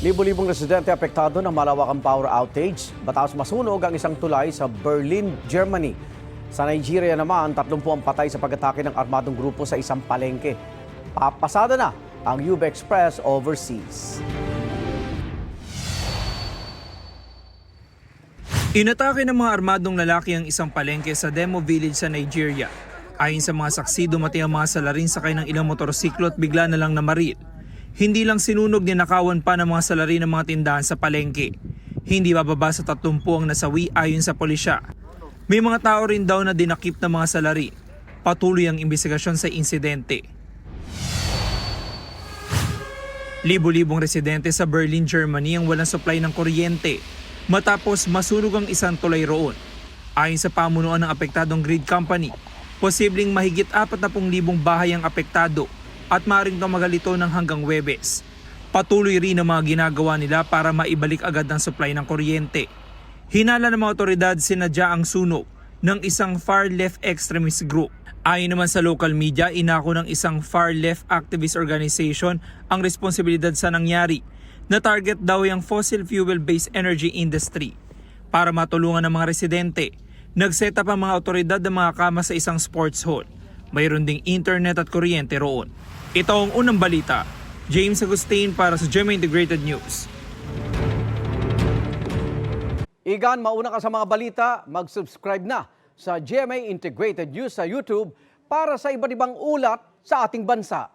Libo-libong residente apektado ng malawakang power outage matapos masunog ang isang tulay sa Berlin, Germany. Sa Nigeria naman, 30 ang patay sa pag-atake ng armadong grupo sa isang palengke. Papasada na ang UB Express overseas. Inatake ng mga armadong lalaki ang isang palengke sa Demo Village sa Nigeria. Ayon sa mga saksi, dumating ang mga salarin sakay ng ilang motorsiklo at bigla na lang namaril. Hindi lang sinunog, ninakawan pa ng mga salarin ng mga tindahan sa palengke. Hindi bababa sa 30 ang nasawi ayon sa pulisya. May mga tao rin daw na dinakip ng mga salarin. Patuloy ang investigasyon sa insidente. Libo-libong residente sa Berlin, Germany ang walang supply ng kuryente matapos masunog ang isang tulay roon. Ayon sa pamunuan ng apektadong grid company, posibleng mahigit 40,000 bahay ang apektado at maaaring tumagal ito ng hanggang Huwebes. Patuloy rin ang mga ginagawa nila para maibalik agad ang supply ng kuryente. Hinala ng mga otoridad sinadya ang sunog ng isang far-left extremist group. Ayon naman sa local media, inako ng isang far-left activist organization ang responsibilidad sa nangyari, na target daw yung fossil fuel-based energy industry. Para matulungan ng mga residente, nag-set up ang mga otoridad ng mga kama sa isang sports hall. Mayroon ding internet at kuryente roon. Ito ang unang balita. James Agustin para sa GMA Integrated News. Igan, mauna ka sa mga balita, mag-subscribe na sa GMA Integrated News sa YouTube para sa iba't ibang ulat sa ating bansa.